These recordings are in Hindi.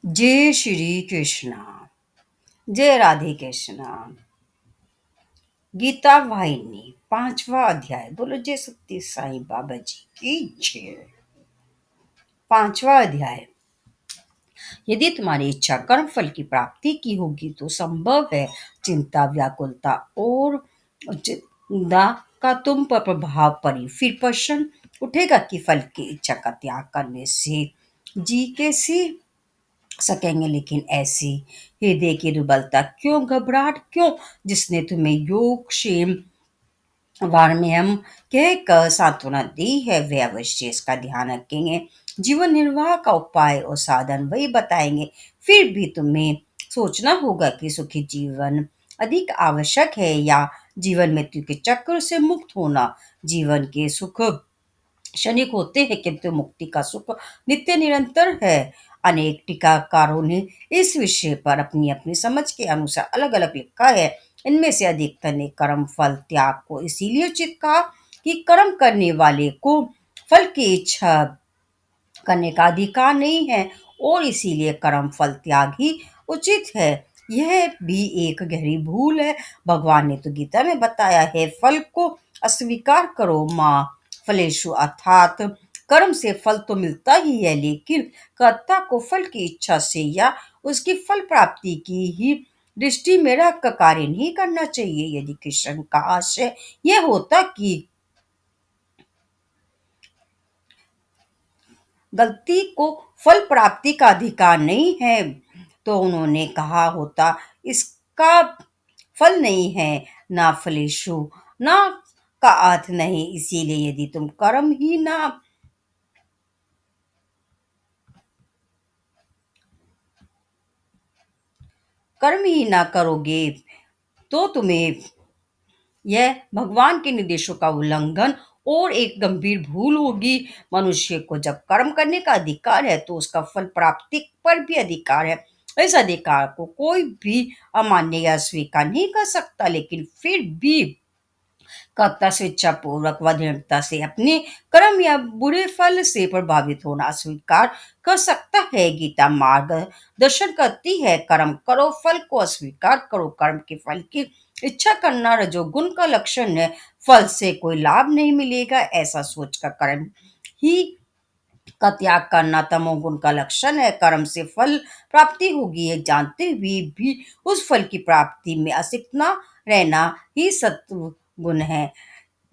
जय श्री कृष्णा। जय राधे कृष्णा। गीता वाहिनी 5वां अध्याय। बोलो जय सत्य साईं बाबा जी की जय। 5वां अध्याय। यदि तुम्हारी इच्छा कर्म फल की प्राप्ति की होगी तो संभव है चिंता, व्याकुलता और चिंता का तुम पर प्रभाव पड़ी फिर प्रश्न उठेगा कि फल की इच्छा का त्याग करने से जी कैसी सकेंगे। लेकिन ऐसी हृदय की दुर्बलता क्यों, घबराहट क्यों, जिसने तुम्हें योग क्षेम वार में हम कह कर सांत्वना दी है, वे अवश्य इसका ध्यान रखेंगे। जीवन निर्वाह का उपाय और साधन वही बताएंगे। फिर भी तुम्हें सोचना होगा कि सुखी जीवन अधिक आवश्यक है या जीवन मृत्यु के चक्र से मुक्त होना। जीवन के सुख क्षणिक होते हैं किंतु मुक्ति का सुख नित्य निरंतर है। अनेक टीकाकारों ने इस विषय पर अपनी अपनी समझ के अनुसार अलग अलग लिखा है। इनमें से अधिकतर ने कर्म फल त्याग को इसीलिए उचित कहा कि कर्म करने वाले को फल की इच्छा करने का अधिकार नहीं है और इसीलिए कर्म फल त्याग ही उचित है। यह भी एक गहरी भूल है। भगवान ने तो गीता में बताया है, फल को अस्वीकार करो माँ फलेषु, अर्थात कर्म से फल तो मिलता ही है लेकिन कर्ता को फल की इच्छा से या उसकी फल प्राप्ति की ही दृष्टि में रख कार्य नहीं करना चाहिए। यदि कृष्ण का आशय यह होता कि गलती को फल प्राप्ति का अधिकार नहीं है तो उन्होंने कहा होता इसका फल नहीं है, ना फलेषु, ना का अर्थ नहीं। इसीलिए यदि तुम कर्म ही ना करोगे तो तुम्हें यह भगवान के निर्देशों का उल्लंघन और एक गंभीर भूल होगी। मनुष्य को जब कर्म करने का अधिकार है तो उसका फल प्राप्ति पर भी अधिकार है। इस अधिकार को कोई भी अमान्य या स्वीकार नहीं कर सकता। लेकिन फिर भी कर्ता स्वेच्छा पूर्वक व दृढ़ता से अपने कर्म या बुरे फल से प्रभावित होना स्वीकार कर सकता है। गीता मार्ग दर्शन करती है, कर्म करो फल को अस्वीकार करो। कर्म के फल की इच्छा करना रजोगुण का लक्षण है। फल से कोई लाभ नहीं मिलेगा ऐसा सोचकर कर्म ही का त्याग करना तमोगुण का लक्षण है। कर्म से फल प्राप्ति होगी ये जानते हुए भी उस फल की प्राप्ति में आसक्त न रहना ही सत्व गुण है।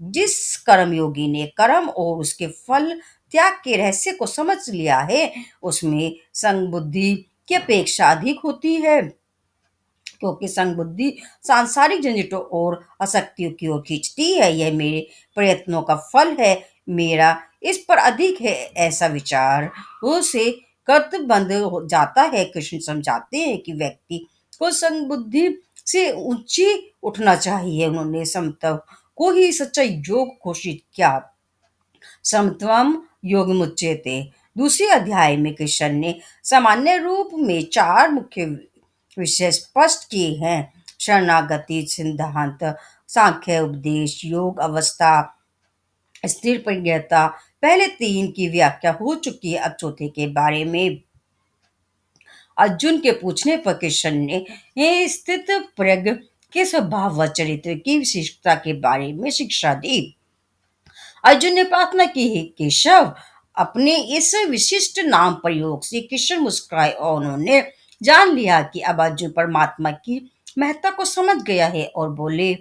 जिस कर्मयोगी ने कर्म और उसके फल त्याग के रहस्य को समझ लिया है उसमें संग बुद्धि की अपेक्षा अधिक होती है, क्योंकि संग बुद्धि सांसारिक झंझटों और आसक्तियों की ओर खींचती है। यह मेरे प्रयत्नों का फल है, मेरा इस पर अधिक है, ऐसा विचार उसे कर्तबंध हो जाता है। कृष्ण समझाते हैं कि व्यक्ति को संग बुद्धि से ऊंची उठना चाहिए। उन्होंने समत्व को ही सच्चा योग घोषित किया। समत्वम योग मुच्यते। दूसरे अध्याय में कृष्ण ने सामान्य रूप में 4 मुख्य विषय स्पष्ट किए हैं: शरणागति सिद्धांत, सांख्य उपदेश, योग अवस्था, स्थिर प्रज्ञता। पहले 3 की व्याख्या हो चुकी है। अब चौथे के बारे में अर्जुन के पूछने पर कृष्ण ने ये स्थित प्रज्ञ के स्वभाव व चरित्र की विशिष्टता के बारे में शिक्षा दी। अर्जुन ने प्रार्थना की, हे केशव, अपने इस विशिष्ट नाम प्रयोग से कृष्ण मुस्कुराए और उन्होंने जान लिया कि अब अर्जुन परमात्मा की महत्ता को समझ गया है और बोले,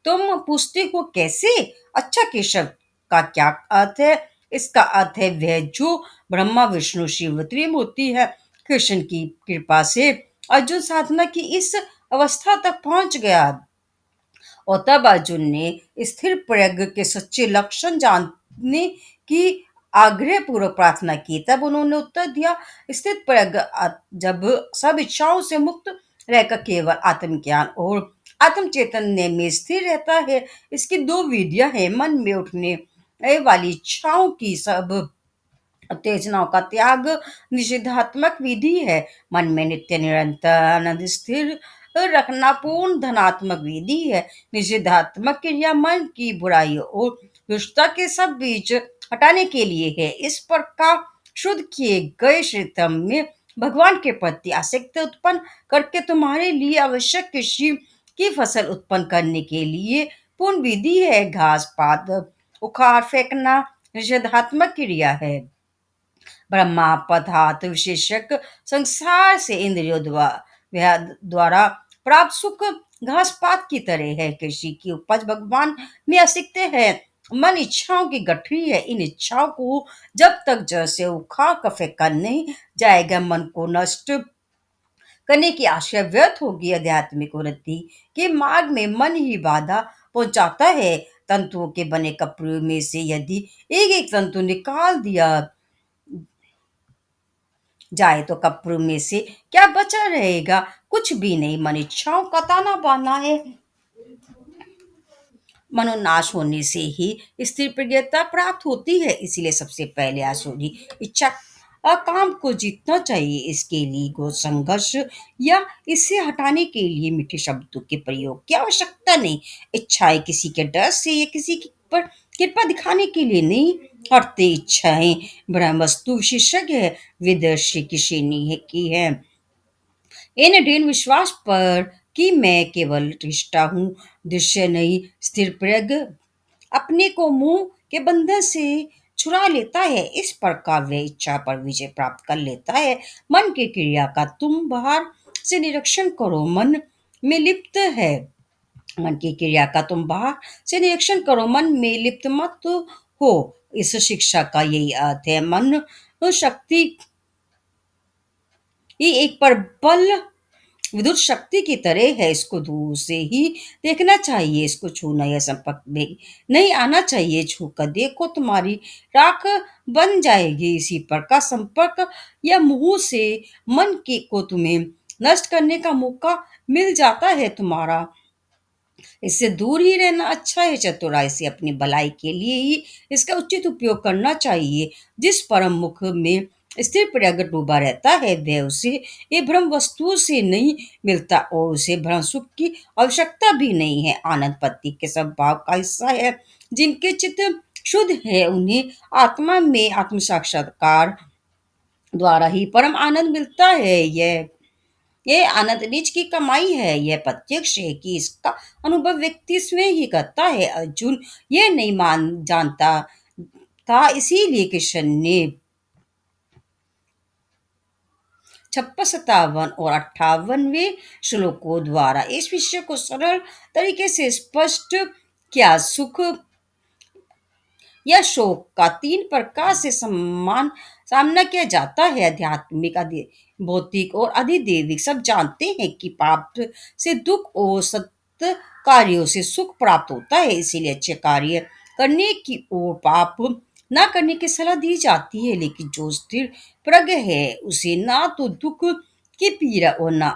तुम पूछते हो कैसे? अच्छा, केशव का क्या अर्थ है? इसका अर्थ है वह जो ब्रह्मा विष्णु शिव त्रिमूर्ति है। कृष्ण की कृपा से अर्जुन साधना की इस अवस्था तक पहुंच गया और तब अर्जुन ने स्थिर प्रज्ञ के सच्चे लक्षण जानने की आग्रह पूर्वक प्रार्थना की। तब उन्होंने उत्तर दिया, स्थित प्रज्ञ जब सब इच्छाओं से मुक्त रहकर केवल आत्मज्ञान और आत्म चैतन्य में स्थिर रहता है। इसकी 2 विधियां हैं: मन में उठने वाली इच्छाओं की सब उत्तेजनाओं का त्याग निषेधात्मक विधि है। मन में नित्य निरंतर आनंद स्थिर रखना पूर्ण धनात्मक विधि है। निषेधात्मक क्रिया मन की बुराइयों और दुष्टता के सब बीच हटाने के लिए है। इस पर का शुद्ध किए गए श्रीतम में भगवान के प्रति आसक्ति उत्पन्न करके तुम्हारे लिए आवश्यक कृषि की फसल उत्पन्न करने के लिए पूर्ण विधि है। घास पात उखाड़ फेंकना निषेधात्मक क्रिया है। ब्रह्मा पदार्थ विशेषक संसार से इंद्रियों द्वारा प्राप्त सुख घास पात की तरह है। कृषि की उपज भगवान में असिक्त है। मन इच्छाओं की गठरी है। इन इच्छाओं को जब तक जड़ से उखाड़ कर फेंका नहीं जाएगा, मन को नष्ट करने की आशा व्यर्थ होगी। आध्यात्मिक उन्नति के मार्ग में मन ही बाधा पहुंचाता है। तंतुओं के बने कपड़े में से यदि एक एक तंतु निकाल दिया जाए तो कपड़ों में से क्या बचा रहेगा? कुछ भी नहीं। मन इच्छाओं का ताना बाना है। मनोनाश होने से ही स्थिर प्रज्ञता प्राप्त होती है। इसीलिए सबसे पहले आसुरी इच्छा काम को जीतना चाहिए। इसके लिए गो संघर्ष या इसे हटाने के लिए मीठे शब्दों के प्रयोग की आवश्यकता नहीं। इच्छाएं किसी के डर से या किसी पर कृपा दिखाने के लिए नहीं हटते। इच्छाएं ब्रह्म वस्तु विशेषज्ञ है, विदर्शी की श्रेणी है की है। इन दृढ़ विश्वास पर कि मैं केवल दृष्टा हूँ, दृश्य नहीं। स्थिर प्रज्ञ अपने को मुंह के बंधन से छुड़ा लेता है। इस प्रकार वह इच्छा पर विजय प्राप्त कर लेता है। मन की क्रिया का तुम बाहर से निरीक्षण करो। मन में लिप्त है। मन की क्रिया का तुम बाहर से निरीक्षण करो, मन में लिप्त मत हो। इस शिक्षा का यही अर्थ है। मन शक्ति ही एक प्रबल विद्युत शक्ति की तरह है। इसको दूर से ही देखना चाहिए। इसको छूना या संपर्क में नहीं आना चाहिए। छू कर देखो, तुम्हारी राख बन जाएगी। इसी प्रकार संपर्क या मुंह से मन के को तुम्हें नष्ट करने का मौका मिल जाता है। तुम्हारा इससे दूर ही रहना अच्छा है। चतुराई से अपनी भलाई के लिए ही इसका उचित उपयोग करना चाहिए। जिस परम मुख में स्थिर प्रज्ञ डूबा रहता है, वह उसे ये भ्रम वस्तुओं से नहीं मिलता और उसे भ्रम सुख की आवश्यकता भी नहीं है। आनंद पति के स्वभाव का हिस्सा है। जिनके चित्त शुद्ध है, उन्हें आत्मा में आत्म साक्षात्कार द्वारा ही परम आनंद मिलता है। यह आनंद निज की कमाई है। यह प्रत्यक्ष है कि इसका अनुभव व्यक्ति स्वयं ही करता है। अर्जुन यह नहीं मान जानता था, इसीलिए कृष्ण ने 56, 57 और 58वें श्लोकों द्वारा इस विषय को सरल तरीके से स्पष्ट किया। सुख या शोक का तीन प्रकार से समान सामना किया जाता है। आध्यात्मिक भौतिक और अधिदैविक। सब जानते हैं कि पाप से दुख और सत्य कार्यों से सुख प्राप्त होता है। इसीलिए अच्छे कार्य करने की ओर पाप ना करने की सलाह दी जाती है। लेकिन जो स्थिर प्रज्ञ है, उसे ना तो दुख की पीड़ा और ना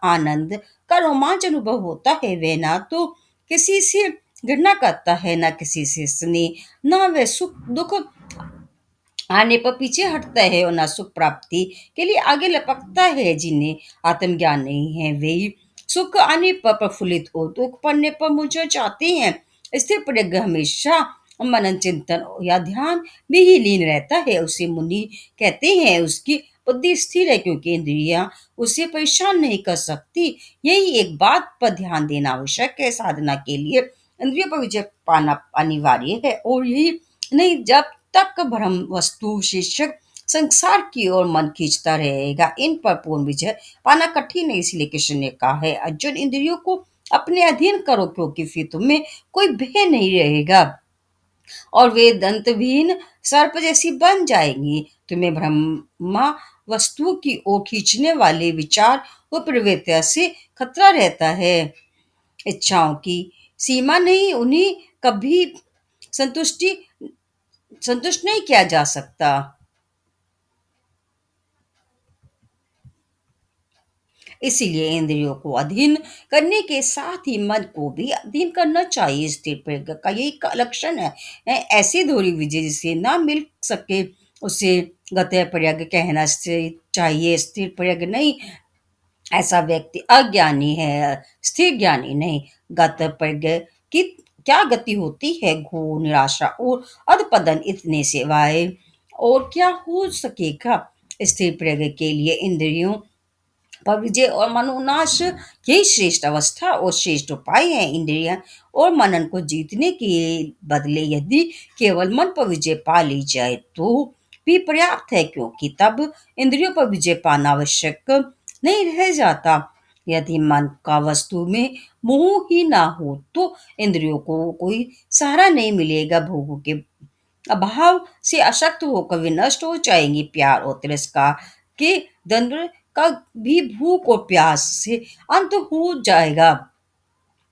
आनंद का रोमांच अनुभव होता है। वह ना तो किसी से घृणा करता है, ना किसी से स्नेह, ना वह सुख दुख आने पर पीछे हटता है और ना सुख प्राप्ति के लिए आगे लपकता है। जिन्हें आत्मज्ञान नहीं है, वे सुख आने पर प्रफुल्लित और दुख पड़ने पर मुझे चाहते हैं। स्थिर प्रज्ञ हमेशा मनन चिंतन या ध्यान में ही लीन रहता है। उसे मुनि कहते हैं। उसकी बुद्धि स्थिर है क्योंकि इंद्रियां उसे परेशान नहीं कर सकती। यही एक बात पर ध्यान देना आवश्यक है। साधना के लिए इंद्रियों पर विजय पाना अनिवार्य है और यही नहीं, जब तक भ्रम वस्तु शीर्षक संसार की ओर मन खींचता रहेगा, इन पर पूर्ण विजय पाना कठिन है। इसलिए कृष्ण ने कहा है, अर्जुन इंद्रियों को अपने अधीन करो, क्योंकि फिर तुम्हें कोई भय नहीं रहेगा और वे दंतविहीन सर्प जैसी बन जाएंगी। तुम्हें ब्रह्मा वस्तुओं की ओर खींचने वाले विचार व प्रवृत्तियों से खतरा रहता है। इच्छाओं की सीमा नहीं, उन्हें कभी संतुष्टि संतुष्ट नहीं किया जा सकता। इसीलिए इंद्रियों को अधीन करने के साथ ही मन को भी अधीन करना चाहिए। स्थिर प्रज्ञ का यही का लक्षण है। ऐसी धोरी विजय जिसे ना मिल सके, उसे गत प्रज्ञ कहना चाहिए, स्थिर प्रज्ञ नहीं। ऐसा व्यक्ति अज्ञानी है, स्थिर ज्ञानी नहीं। गत प्रज्ञ की क्या गति होती है? घोर निराशा और अधपतन, इतने सिवाय और क्या हो सकेगा? स्थिर प्रज्ञ के लिए इंद्रियों पर विजय और मनोनाश यही श्रेष्ठ अवस्था और श्रेष्ठ उपाय है। इंद्रिय और मनन को जीतने के बदले यदि केवल मन पर विजय पा ली जाए तो भी पर्याप्त है, क्योंकि तब इंद्रियों पर विजय पाना आवश्यक नहीं रह जाता। यदि मन का वस्तु में मोह ही ना हो तो इंद्रियों को कोई सहारा नहीं मिलेगा। भोगों के अभाव से अशक्त होकर वे नष्ट हो जाएंगी। प्यार और तिरस्कार के द्वंद्व का भी भूख और प्यास से अंत हो जाएगा।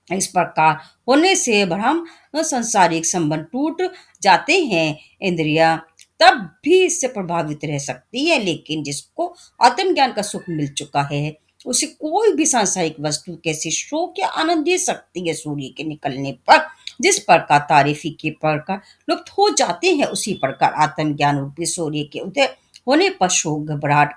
इस प्रकार होने से भ्रम संसारिक संबंध टूट जाते हैं। इंद्रियां तब भी इससे प्रभावित रह सकती है, लेकिन जिसको आत्मज्ञान का सुख मिल चुका है उसे कोई भी सांसारिक वस्तु कैसे शोक या आनंद दे सकती है। सूर्य के निकलने पर जिस प्रकार तारे फीके पड़कर लुप्त हो जाते हैं, उसी प्रकार आत्मज्ञान रूपी सूर्य के उदय होने पर शोक, घबराहट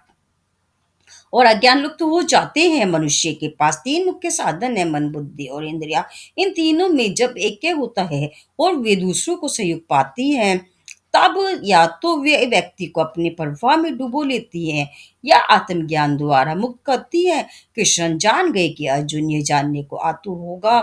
और अज्ञान लुप्त हो जाते हैं। मनुष्य के पास तीन मुख्य साधन है, मन, बुद्धि और इंद्रिया। इन तीनों में जब एक होता है और वे दूसरों को सहयोग पाती हैं, तब या तो वे व्यक्ति को अपनी प्रवाह में डुबो लेती हैं या आत्मज्ञान द्वारा मुक्त करती है। कृष्ण जान गए कि अर्जुन ये जानने को आतुर होगा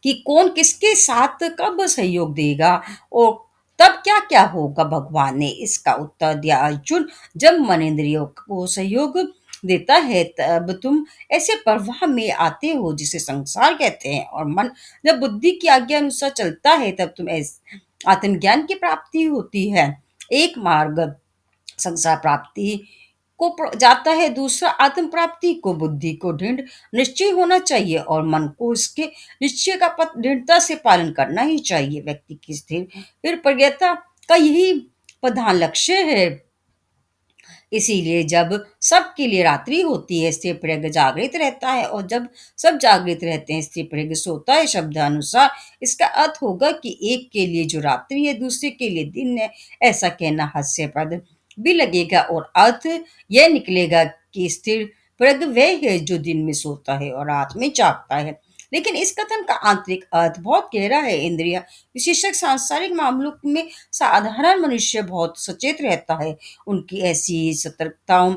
कि कौन किसके साथ कब सहयोग देगा और तब क्या क्या होगा। भगवान ने इसका उत्तर दिया, अर्जुन, जब मन इंद्रियों को सहयोग देता है तब तुम ऐसे प्रवाह में आते हो जिसे संसार कहते हैं, और मन जब बुद्धि की आज्ञा अनुसार चलता है तब तुम आत्मज्ञान की प्राप्ति होती है। एक मार्ग संसार प्राप्ति को जाता है, दूसरा आत्म प्राप्ति को। बुद्धि को दृढ़ निश्चय होना चाहिए और मन को इसके निश्चय का दृढ़ता से पालन करना ही चाहिए। व्यक्ति की स्थिर फिर प्रज्ञता का यही प्रधान लक्ष्य है। इसीलिए जब सबके लिए रात्रि होती है, स्थिर प्रज्ञ जागृत रहता है, और जब सब जागृत रहते हैं स्थिर प्रज्ञ सोता है। शब्द अनुसार इसका अर्थ होगा कि एक के लिए जो रात्रि है दूसरे के लिए दिन है। ऐसा कहना हास्यपद भी लगेगा और अर्थ यह निकलेगा कि स्थिर प्रज्ञ वह है जो दिन में सोता है और रात में जागता है। लेकिन इस कथन का आंतरिक अर्थ बहुत गहरा है। इंद्रिय विशेषक सांसारिक मामलों में साधारण मनुष्य बहुत सचेत रहता है। उनकी ऐसी सतर्कताओं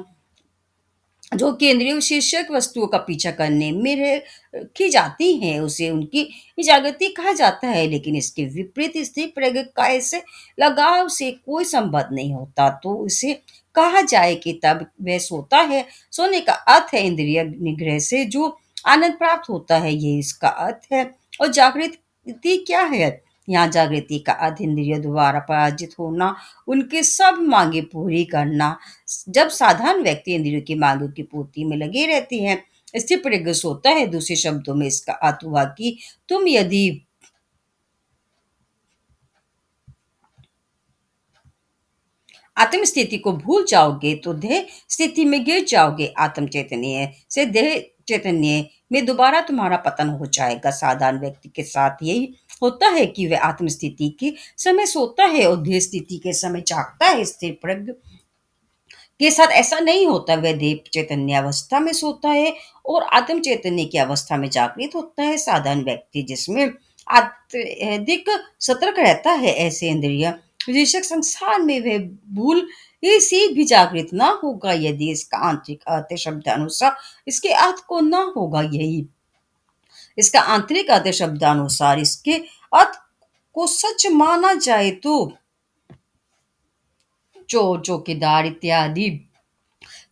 जो केंद्रीय विशेषक वस्तुओं का पीछा करने में रखी जाती हैं, उसे उनकी जागृति कहा जाता है। लेकिन इसके विपरीत स्थिर प्रज्ञ का ऐसे लगाव से कोई संबंध नहीं होता तो इसे कहा जाए कि तब वह सोता है। सोने का अर्थ है इंद्रिय निग्रह से जो आनंद प्राप्त होता है, ये इसका अर्थ है। और जागृति क्या है? यहाँ जागृति का अर्थ इंद्रियों द्वारा पराजित होना, उनके सब मांगे पूरी करना। जब साधारण व्यक्ति इंद्रियों की मांगों की पूर्ति में लगे रहते हैं, स्थिर प्रज्ञ होता है। दूसरे शब्दों में इसका अर्थ हुआ कि तुम यदि आत्म स्थिति को भूल जाओगे तो देह स्थिति में गिर जाओगे। आत्म चैतन्य से देह चैतन्य में दोबारा तुम्हारा पतन हो जाएगा। साधारण व्यक्ति के साथ यही होता है कि वह आत्म स्थिति के समय सोता है और देह स्थिति के समय जागता है। स्थिर प्रज्ञ के साथ ऐसा नहीं होता। वह देव चैतन्य अवस्था में सोता है और आत्म चैतन्य की अवस्था में जागृत होता है। साधारण व्यक्ति जिसमें अधिक सतर्क रहता है, ऐसे इंद्रिय विशेषक संसार में वह भूल ही से भी जागृत ना होगा। यदि इसका आंतरिक अर्थ शब्द अनुसार इसके अर्थ को ना होगा, यही इसका आंतरिक अर्थ शब्दानुसार इसके अर्थ को सच माना जाए तो चोर, चौकीदार इत्यादि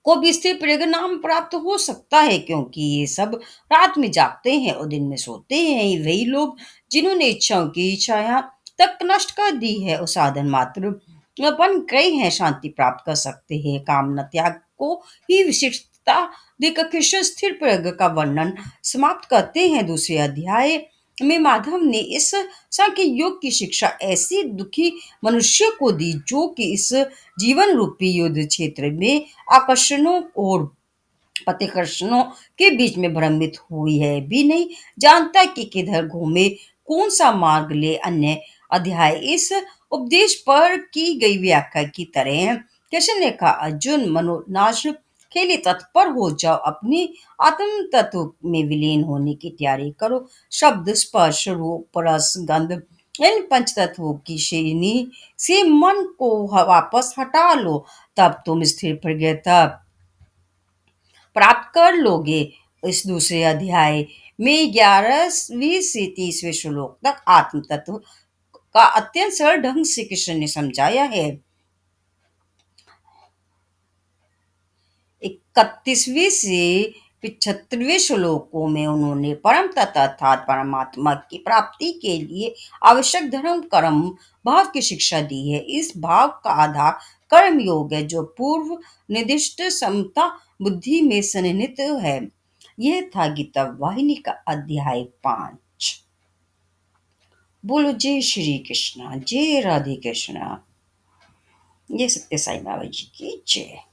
को भी स्थिर प्रज्ञ नाम प्राप्त हो सकता है, क्योंकि ये सब रात में जागते हैं और दिन में सोते हैं। वही लोग जिन्होंने इच्छाओं की छाया तक नष्ट कर दी है और साधन मात्र बन गए हैं, शांति प्राप्त कर सकते हैं। कामना त्याग को ही विशिष्टता देकर कृष्ण स्थिर प्रज्ञ का वर्णन समाप्त करते हैं। दूसरे अध्याय में माधव ने इस सांख्य योग की शिक्षा ऐसी दुखी मनुष्य को दी जो कि इस जीवन रूपी युद्ध क्षेत्र में आकर्षणों और प्रतिकर्षणों के बीच में भ्रमित हुई है, भी नहीं जानता कि किधर घूमे, कौन सा मार्ग ले। अन्य अध्याय इस उपदेश पर की गई व्याख्या की तरह है। कृष्ण ने कहा, अर्जुन, मनोनाश के लिए तत्पर हो जाओ, अपनी आत्म तत्व में विलीन होने की तैयारी करो। शब्द, स्पर्श, रूप, रस, गंध इन पंच तत्वों की श्रेणी से मन को वापस हटा लो, तब तुम स्थिर प्रज्ञता प्राप्त कर लोगे। इस दूसरे अध्याय में 11वीं से 30वें श्लोक तक आत्म तत्व का अत्यंत सरल ढंग से कृष्ण ने समझाया है। 31वीं से 75वें श्लोकों में उन्होंने परम तत्व अर्थात परमात्मा की प्राप्ति के लिए आवश्यक धर्म कर्म भाव की शिक्षा दी है। इस भाव का आधार कर्म योग है, जो पूर्व निर्दिष्ट समता बुद्धि में सन्निहित है। यह था गीता वाहिनी का अध्याय 5। बोलो जय श्री कृष्णा, जय राधे कृष्णा। ये सत्य साई बाबा जी की जय।